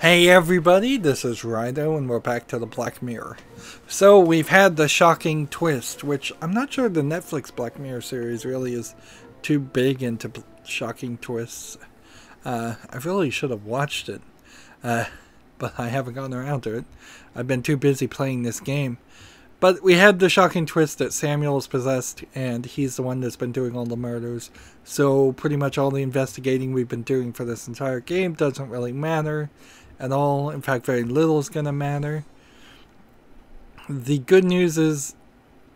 Hey everybody, this is Rydo and we're back to the Black Mirror. So we've had the shocking twist, which I'm not sure the Netflix Black Mirror series really is too big into shocking twists. I really should have watched it, but I haven't gotten around to it. I've been too busy playing this game. But we had the shocking twist that Samuel is possessed and he's the one that's been doing all the murders. So pretty much all the investigating we've been doing for this entire game doesn't really matter at all. In fact, very little is going to matter. The good news is,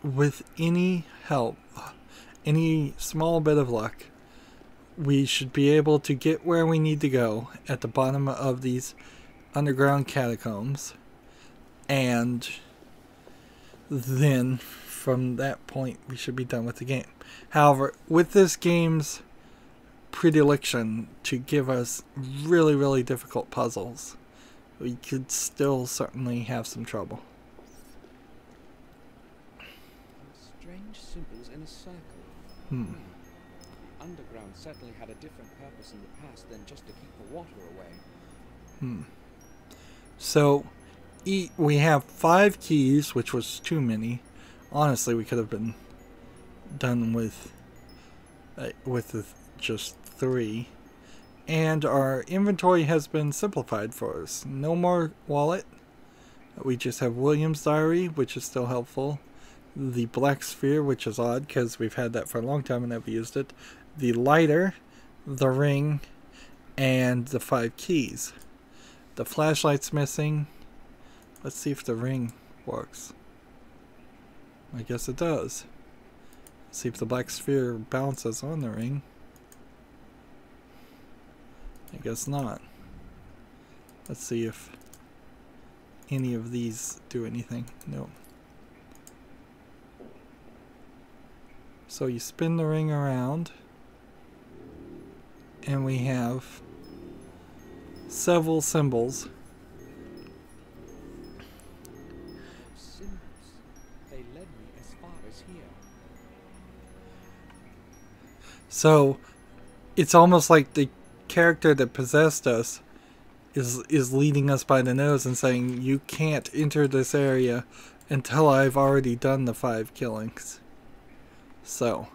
with any help, any small bit of luck, we should be able to get where we need to go at the bottom of these underground catacombs. And then from that point we should be done with the game. However, with this game's predilection to give us really difficult puzzles, we could still certainly have some trouble. Strange symbols in a circle. Underground certainly had a different purpose in the past than just to keep the water away. So we have 5 keys, which was too many. Honestly, we could have been done with just 3. And our inventory has been simplified for us. No more wallet. We just have William's diary, which is still helpful. The black sphere, which is odd because we've had that for a long time and never used it. The lighter, the ring, and the 5 keys. The flashlight's missing. Let's see if the ring works. I guess it does. Let's see if the black sphere bounces on the ring. I guess not. Let's see if any of these do anything. No. So you spin the ring around, and we have several symbols. They led me as far as here. So it's almost like the character that possessed us is leading us by the nose and saying, you can't enter this area until I've already done the 5 killings. So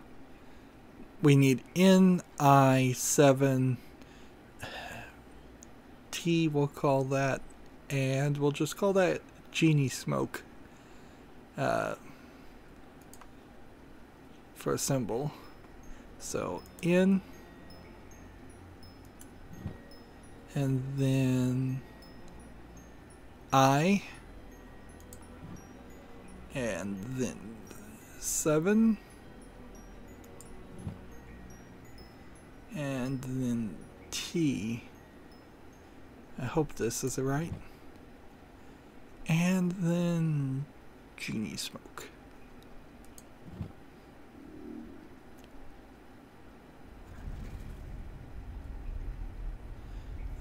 we need N-I-7 T, we'll call that, and we'll just call that genie smoke for a symbol. So N, and then I, and then 7, and then T. I hope this is right. And then genie smoke.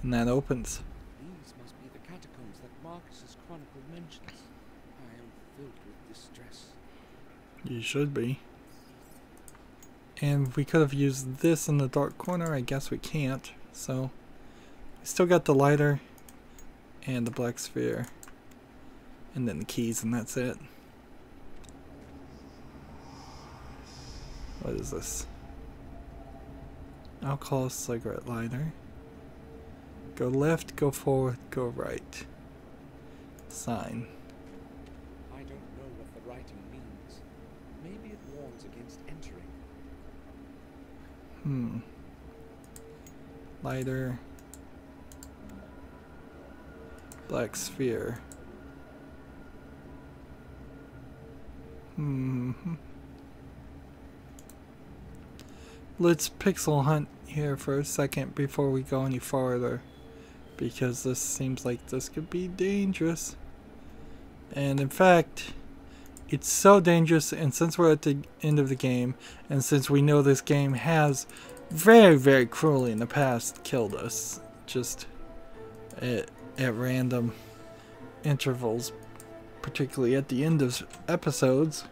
And that opens. These must be the catacombs that Marcus's chronicle mentions. I am filled with distress. You should be. And we could have used this in the dark corner. I guess we can't. So we still got the lighter and the black sphere. And then the keys, and that's it. What is this? Alcohol cigarette lighter. Go left, go forward, go right. Sign. I don't know what the writing means. Maybe it warns against entering. Lighter. Black sphere. Let's pixel hunt here for a second before we go any farther, because this seems like this could be dangerous. And in fact, it's so dangerous, and since we're at the end of the game, and since we know this game has very cruelly in the past killed us, just at random intervals, particularly at the end of episodes.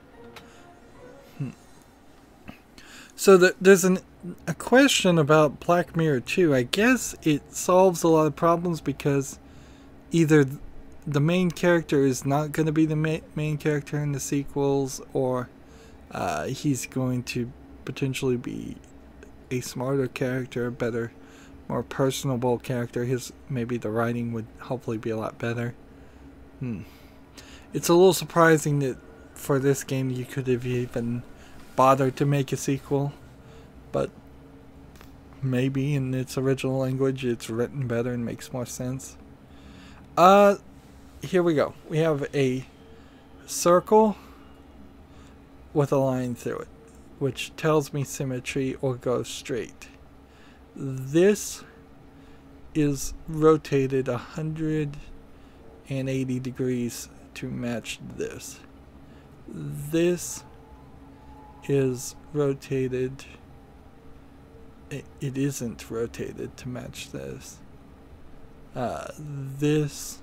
So there's a question about Black Mirror 2. I guess it solves a lot of problems because either the main character is not going to be the main character in the sequels, or he's going to potentially be a smarter character, a better, more personable character. Maybe the writing would hopefully be a lot better. It's a little surprising that for this game you could have even bothered to make a sequel, but maybe in its original language it's written better and makes more sense. Here we go. We have a circle with a line through it, which tells me symmetry or goes straight. This is rotated 180 degrees to match this. This is rotated. It isn't rotated to match this. This,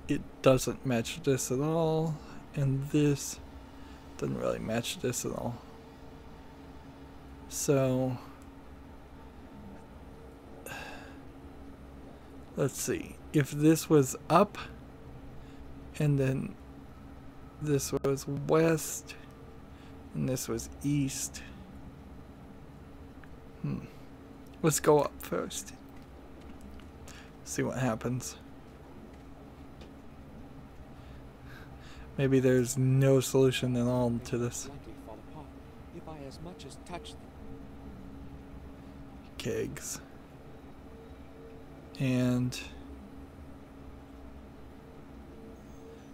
it doesn't match this at all, and this doesn't really match this at all. So let's see. If this was up and then this was west and this was east. Let's go up first. See what happens. Maybe there's no solution at all to this. Fall apart if I as much as touch them. Kegs. And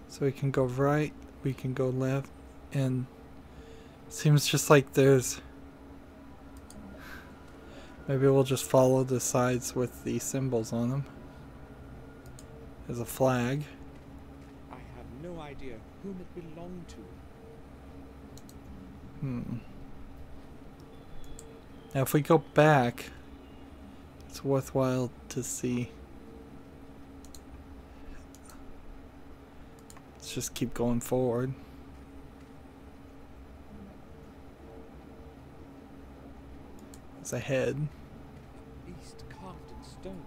so we can go right, we can go left, and seems just like there's, maybe we'll just follow the sides with the symbols on them. There's a flag. I have no idea whom it belonged to. Now if we go back, it's worthwhile to see. Let's just keep going forward. There's a head. Beast carved in stone.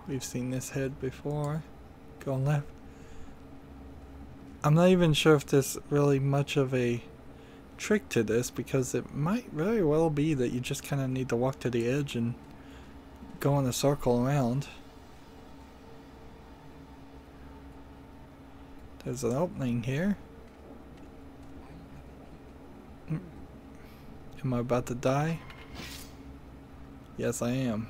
We've seen this head before. Go left. I'm not even sure if there's really much of a trick to this, because it might very well be that you just kind of need to walk to the edge and go in a circle around. There's an opening here. Am I about to die? Yes, I am.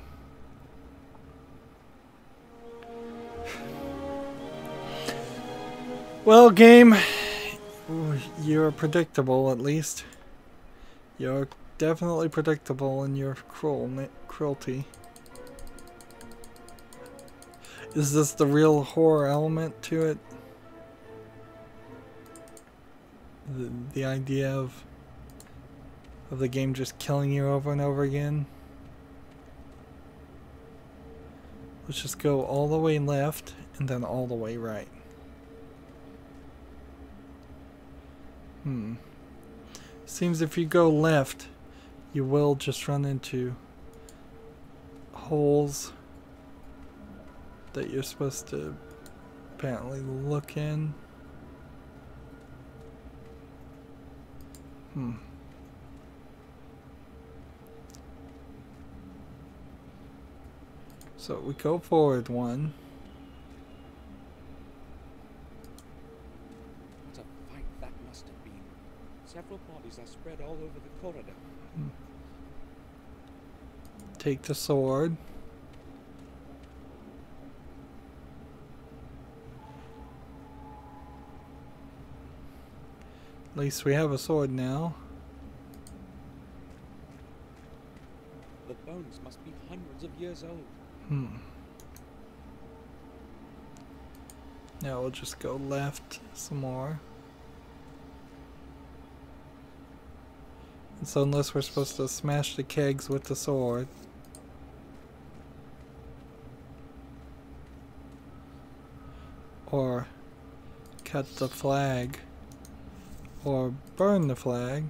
Well, game, you're predictable, at least. You're definitely predictable in your cruelty. Is this the real horror element to it? The idea of the game just killing you over and over again? Let's just go all the way left and then all the way right. Seems if you go left, you will just run into holes that you're supposed to apparently look in. So we go forward one. What a fight that must have been. Several bodies are spread all over the corridor. Take the sword. At least we have a sword now. The bones must be hundreds of years old. Now we'll just go left some more. And so unless we're supposed to smash the kegs with the sword, or cut the flag, or burn the flag,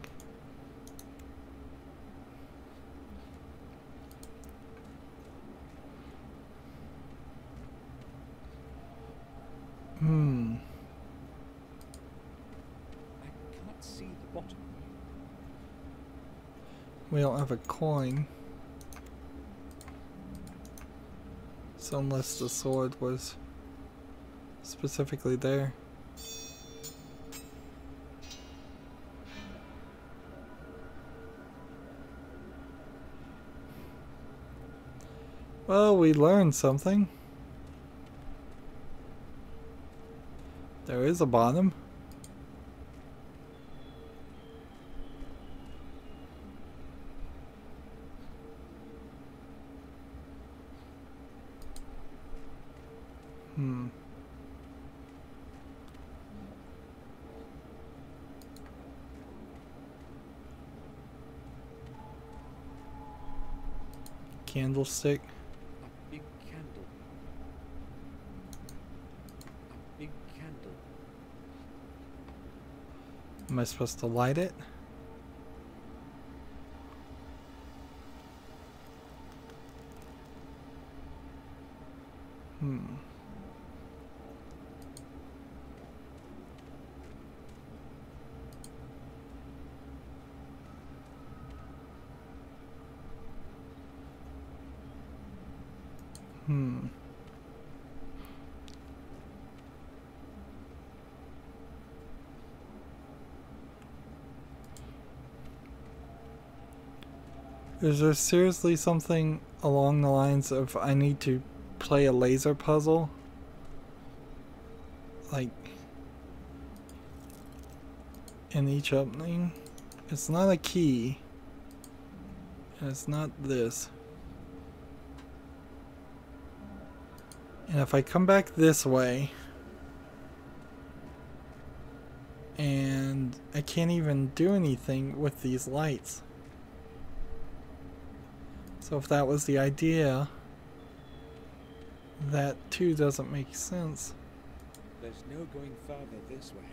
Hmm. I can't see the bottom. We don't have a coin. So unless the sword was specifically there. Well, we learned something. There is a bottom. Hmm. Candlestick. A big candle. A big candle. Am I supposed to light it? Hmm. Hmm. Is there seriously something along the lines of I need to play a laser puzzle? Like in each opening? It's not a key. And it's not this. And if I come back this way and I can't even do anything with these lights. So if that was the idea, that too doesn't make sense. There's no going further this way.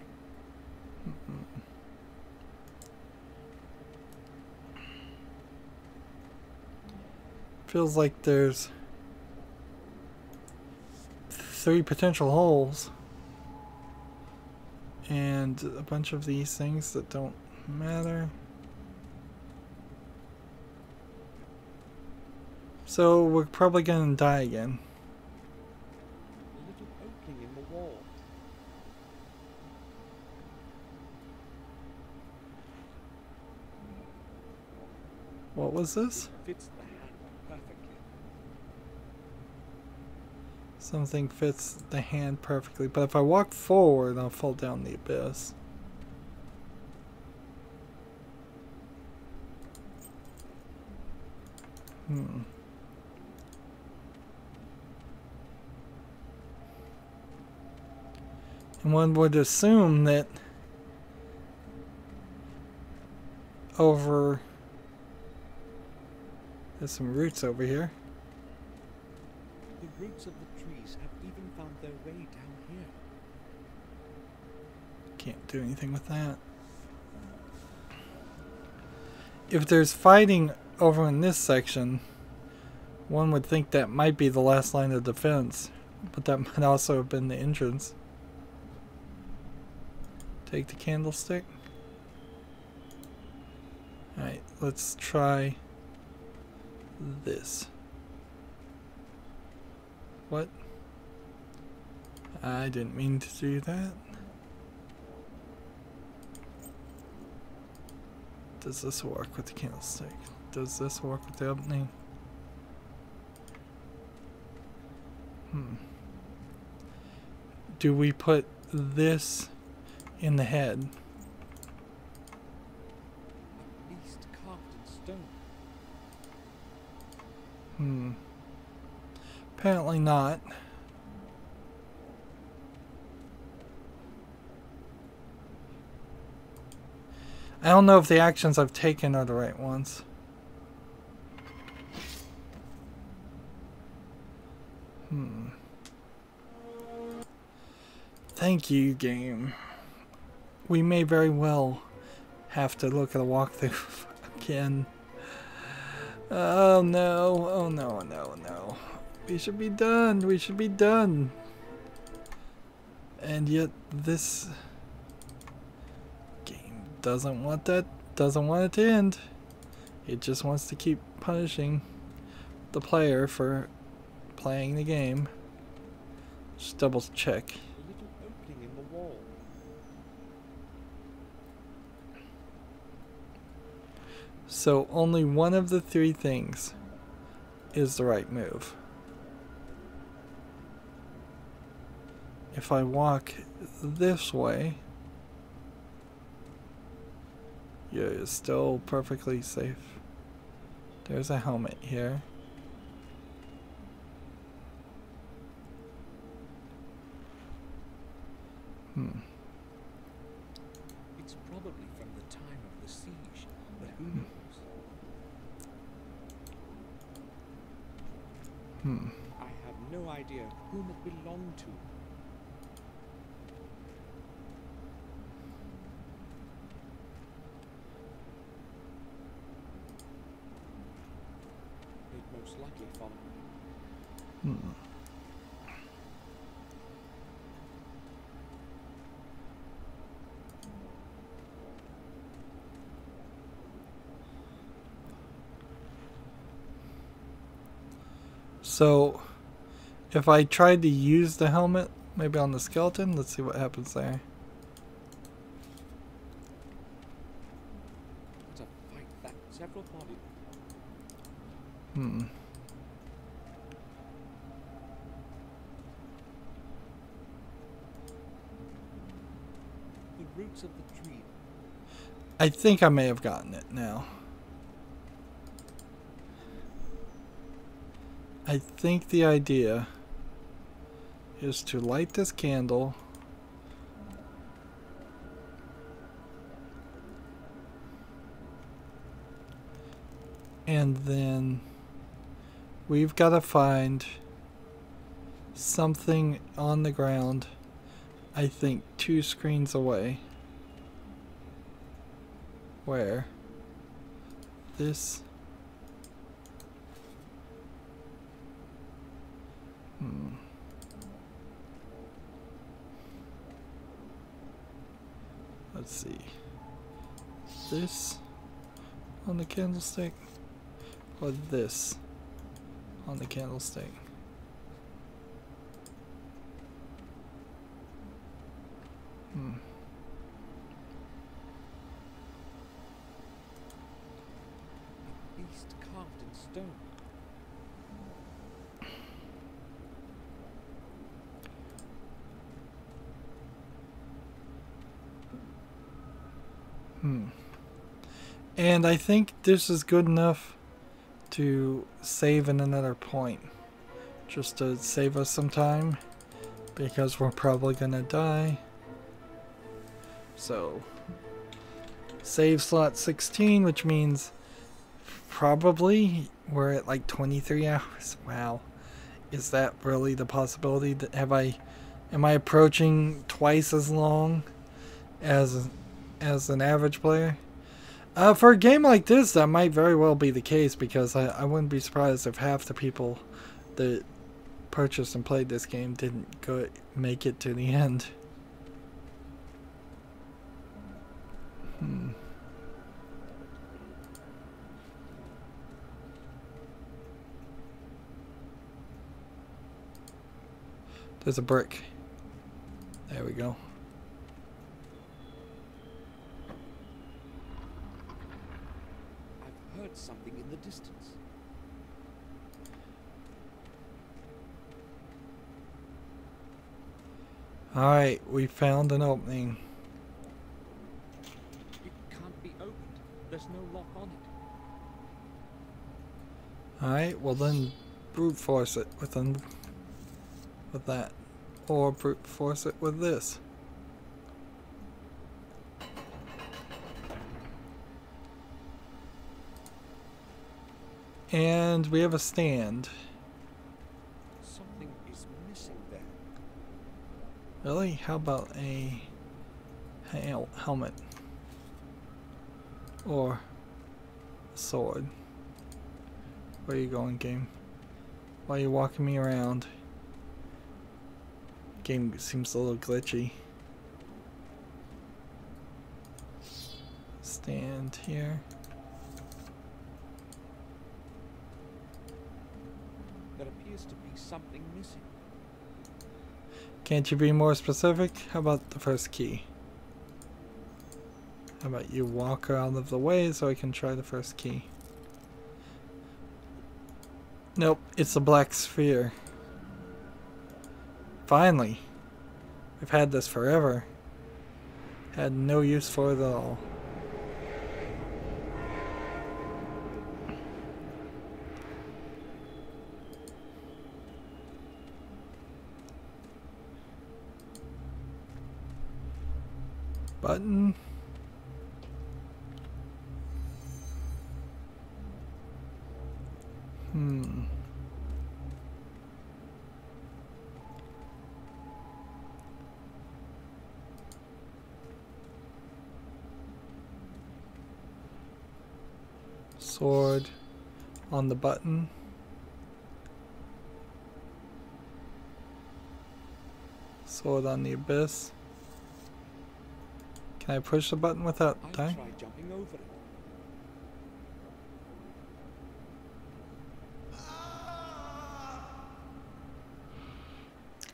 Feels like there's 3 potential holes and a bunch of these things that don't matter. So we're probably gonna die again. A little opening in the wall. What was this? It fits the hand perfectly. Something fits the hand perfectly, but if I walk forward, I'll fall down the abyss. Hmm. And one would assume that over... There's some roots over here. The roots of the trees have even found their way down here. Can't do anything with that. If there's fighting over in this section, one would think that might be the last line of defense, but that might also have been the entrance. Take the candlestick. Alright, let's try this. What? I didn't mean to do that. Does this work with the candlestick? Does this work with the opening? Do we put this in the head? At least carved in stone. Apparently not. I don't know if the actions I've taken are the right ones. Thank you, game. We may very well have to look at a walkthrough again. Oh no, oh no, no, no. We should be done, we should be done. And yet this game doesn't want that, doesn't want it to end. It just wants to keep punishing the player for playing the game. Just double check. A little opening in the wall. So only one of the three things is the right move. If I walk this way, you're still perfectly safe. There's a helmet here. It's probably from the time of the siege, but who knows? I have no idea whom it belonged to. It most likely followed. So, if I tried to use the helmet, maybe on the skeleton, let's see what happens there. It's a fight that several bodies. The roots of the tree. I think I may have gotten it now. I think the idea is to light this candle and then we've got to find something on the ground, I think 2 screens away, where this let's see, this on the candlestick or this on the candlestick. A beast carved in stone. And I think this is good enough to save in another point, just to save us some time, because we're probably gonna die. So save slot 16, which means probably we're at like 23 hours. Wow, is that really the possibility? That am I approaching twice as long as an average player? For a game like this, that might very well be the case, because I wouldn't be surprised if half the people that purchased and played this game didn't make it to the end. There's a brick. There we go. I've heard something in the distance. Alright, we found an opening. It can't be opened. There's no lock on it. Alright, well then brute force it with that. Or brute force it with this. And we have a stand. Something is missing there. Really? How about a helmet? Or a sword? Where are you going, game? Why are you walking me around? Game seems a little glitchy. Stand here. There appears to be something missing. Can't you be more specific? How about the first key? How about you walk out of the way so I can try the first key? Nope, it's a black sphere. Finally. We've had this forever. Had no use for it at all. Button. Sword on the button. Sword on the abyss. Can I push the button without dying? I tried jumping over it.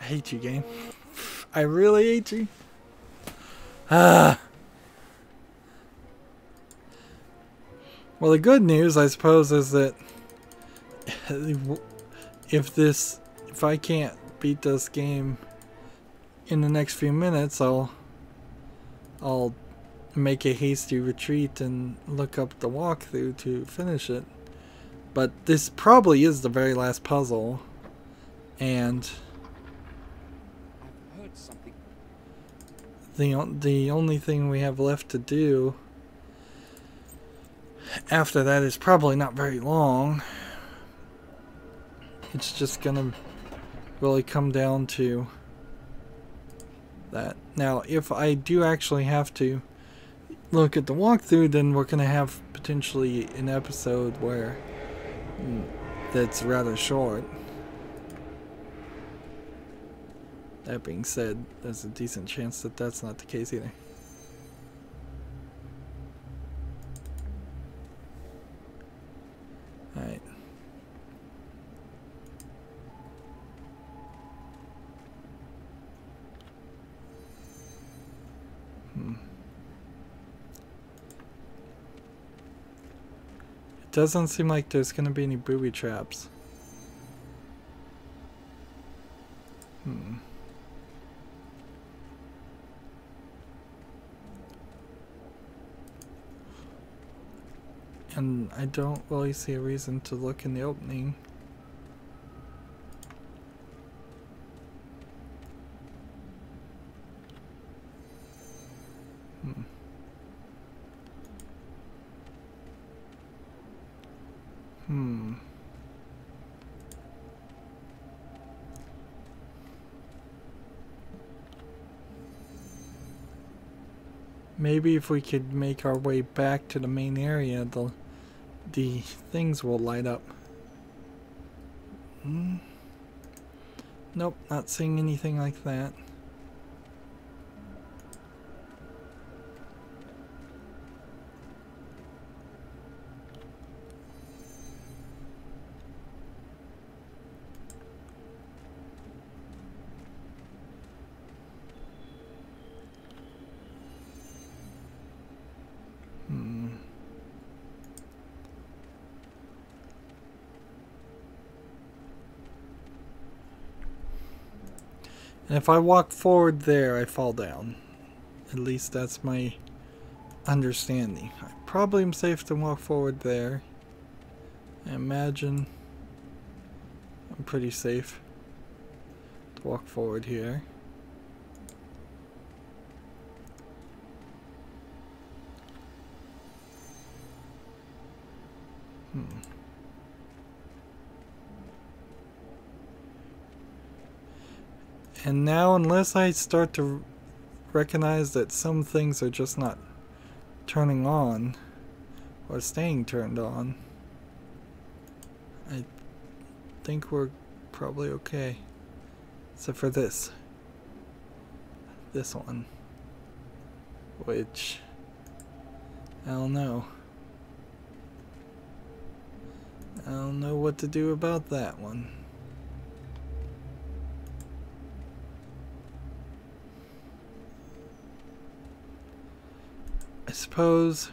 I hate you, game. I really hate you. Ah. Well, the good news, I suppose, is that if I can't beat this game in the next few minutes, I'll make a hasty retreat and look up the walkthrough to finish it. But this probably is the very last puzzle, and I've heard something. the only thing we have left to do after that is probably not very long. It's just gonna really come down to that. Now, if I do actually have to look at the walkthrough, then we're gonna have potentially an episode where that's rather short. That being said, there's a decent chance that that's not the case either. Alright. It doesn't seem like there's going to be any booby traps. And I don't really see a reason to look in the opening. Maybe if we could make our way back to the main area, the things will light up. Nope, not seeing anything like that. And if I walk forward there, I fall down. At least that's my understanding. I probably am safe to walk forward there. I imagine I'm pretty safe to walk forward here. And now, unless I start to recognize that some things are just not turning on or staying turned on, I think we're probably okay. Except for this. this one, which I don't know. I don't know what to do about that one. I suppose.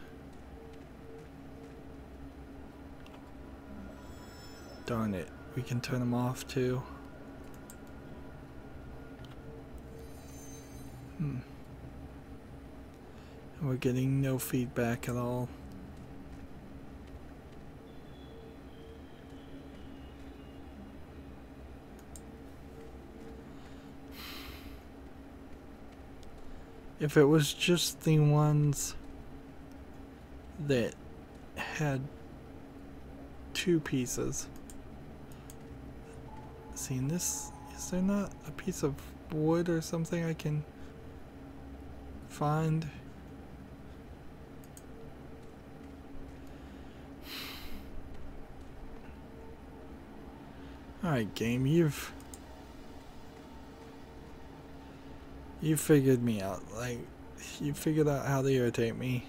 Darn it, we can turn them off too. And we're getting no feedback at all. If it was just the ones that had two pieces. See, in this, is there not a piece of wood or something I can find? Alright, game, you've figured me out. Like, you figured out how to irritate me.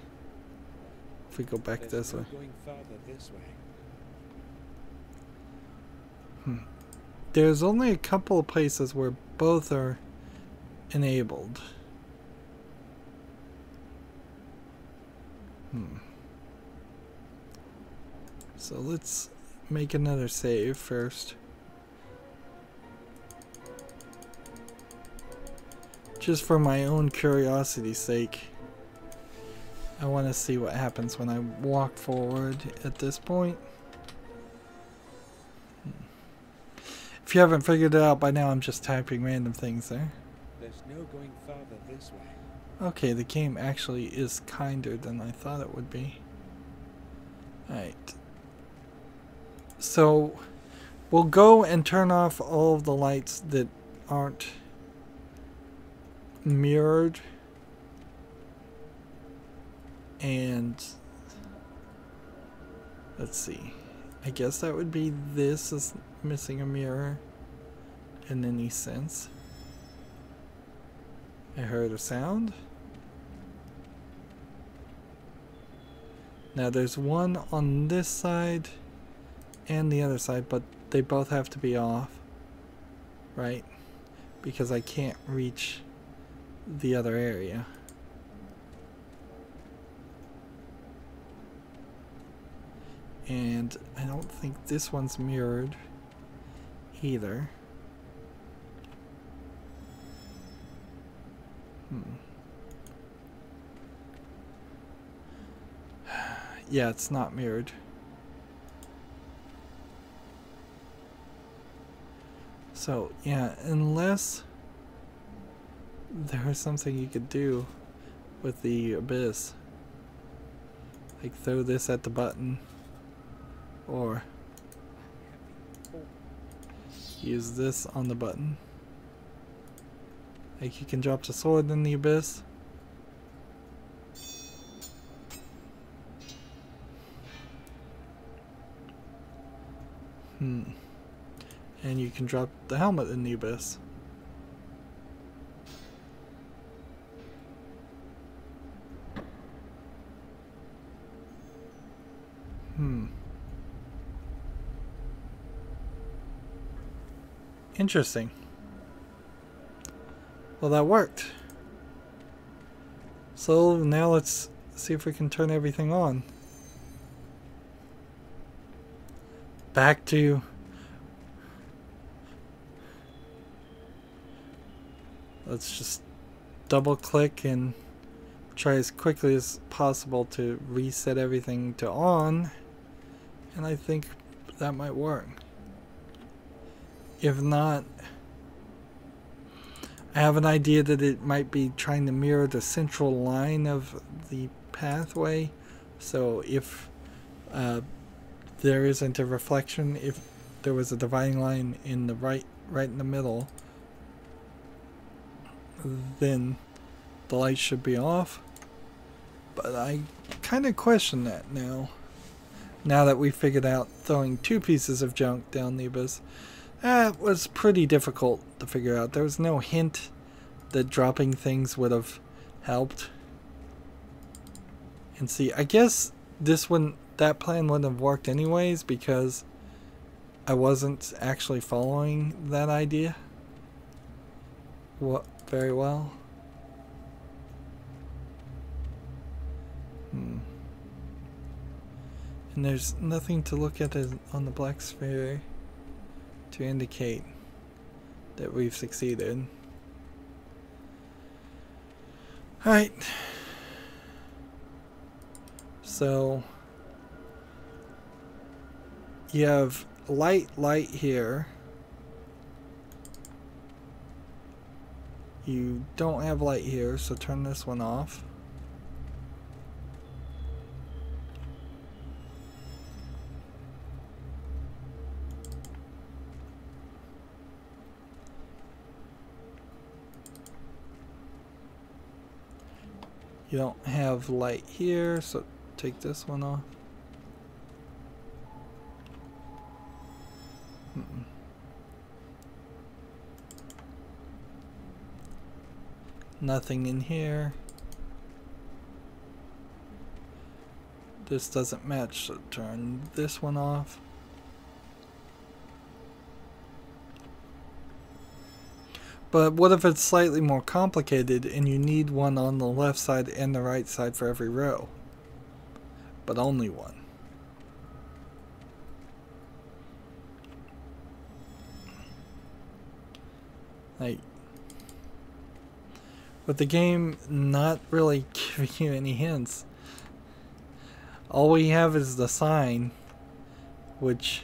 If we go back this way. Going further this way. There's only a couple of places where both are enabled. So let's make another save first. Just for my own curiosity's sake. I want to see what happens when I walk forward at this point. If you haven't figured it out by now, I'm just typing random things there. There's no going further this way. Okay, the game actually is kinder than I thought it would be. Alright. So, we'll go and turn off all of the lights that aren't mirrored. And let's see. I guess that would be this is missing a mirror in any sense. I heard a sound. Now there's one on this side and the other side, but they both have to be off, right? Because I can't reach the other area. And I don't think this one's mirrored either. Yeah, it's not mirrored. So, yeah, unless there's something you could do with the abyss. Like throw this at the button. Or use this on the button. Like you can drop the sword in the abyss. And you can drop the helmet in the abyss. Interesting. Well, that worked. So now let's see if we can turn everything on. Back to let's just double click and try as quickly as possible to reset everything to on, and I think that might work. If not, I have an idea that it might be trying to mirror the central line of the pathway. So if there isn't a reflection, if there was a dividing line in the right in the middle, then the light should be off. But I kind of question that now that we figured out throwing two pieces of junk down the abyss. It was pretty difficult to figure out. There was no hint that dropping things would have helped. And see, I guess that plan wouldn't have worked anyways because I wasn't actually following that idea very well. And there's nothing to look at on the black sphere to indicate that we've succeeded. Alright. So you have light here. You don't have light here, so turn this one off. You don't have light here, so take this one off. Nothing in here. This doesn't match, so turn this one off. But what if it's slightly more complicated and you need one on the left side and the right side for every row? But only one. Like, with the game not really giving you any hints. All we have is the sign, which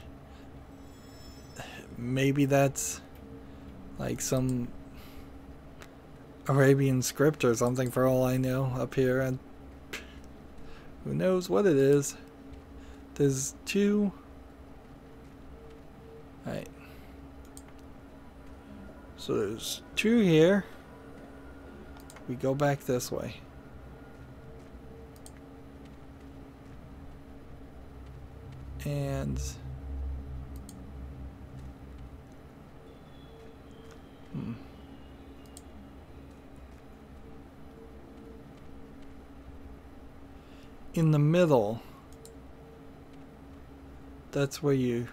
maybe that's like some Arabian script or something for all I know up here, and who knows what it is. There's two. Alright. So there's two here. We go back this way. And in the middle, that's where you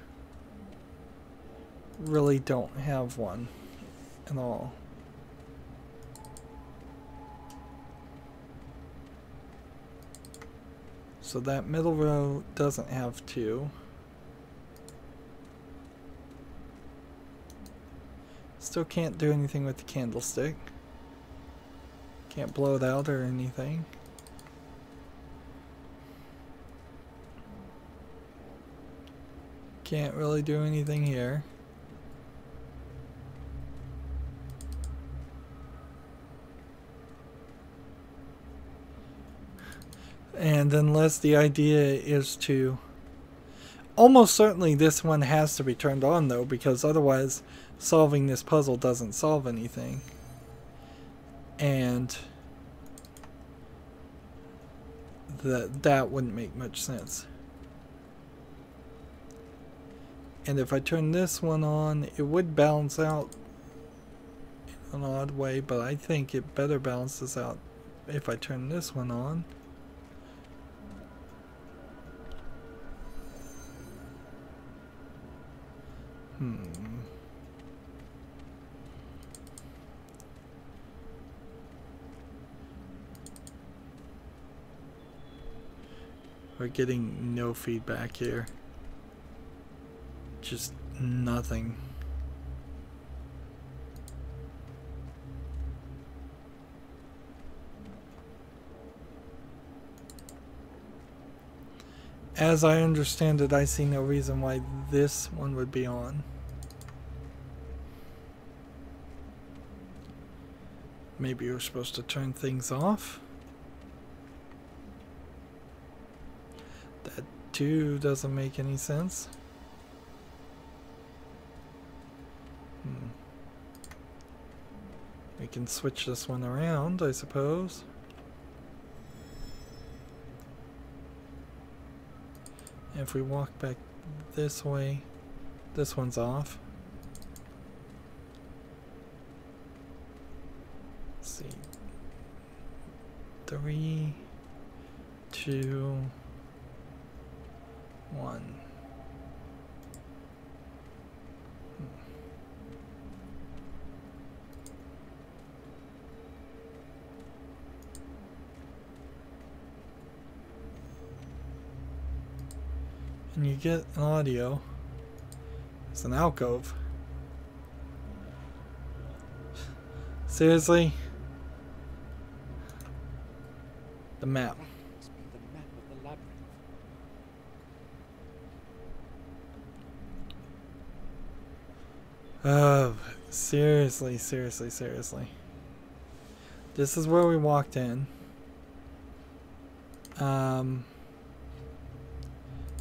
really don't have one at all. So that middle row doesn't have two. Still can't do anything with the candlestick. Can't blow it out or anything. Can't really do anything here. And unless the idea is to... Almost certainly this one has to be turned on though, because otherwise solving this puzzle doesn't solve anything. And that wouldn't make much sense. And if I turn this one on, it would balance out in an odd way, but I think it better balances out if I turn this one on. We're getting no feedback here. Just nothing. As I understand it, I see no reason why this one would be on. Maybe you're supposed to turn things off? That too doesn't make any sense. We can switch this one around, I suppose. If we walk back this way, this one's off. see. 3, 2, 1. And you get an audio. It's an alcove. Seriously? The map. That must be the map of the labyrinth. Oh, seriously, seriously, seriously. This is where we walked in.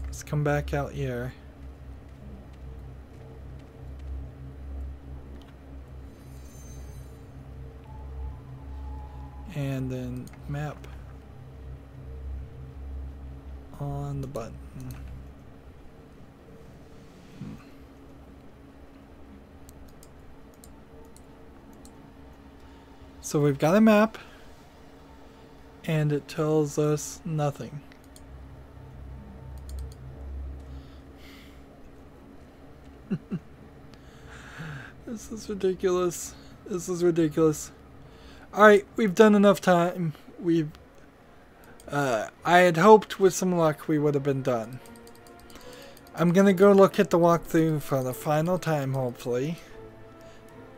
Let's come back out here. And then map on the button. So we've got a map, and it tells us nothing. This is ridiculous. This is ridiculous. Alright, we've done enough time. I had hoped with some luck we would have been done. I'm gonna go look at the walkthrough for the final time, hopefully.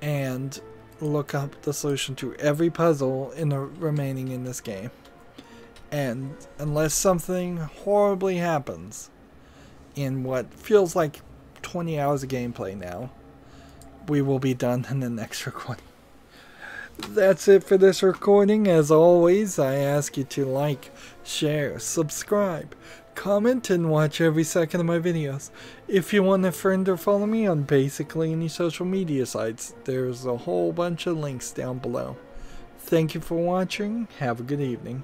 And look up the solution to every puzzle remaining in this game. And unless something horribly happens in what feels like 20 hours of gameplay now, we will be done in the next recording. That's it for this recording. As always, I ask you to like, share, subscribe, comment, and watch every second of my videos. If you want a friend or follow me on basically any social media sites, there's a whole bunch of links down below. Thank you for watching. Have a good evening.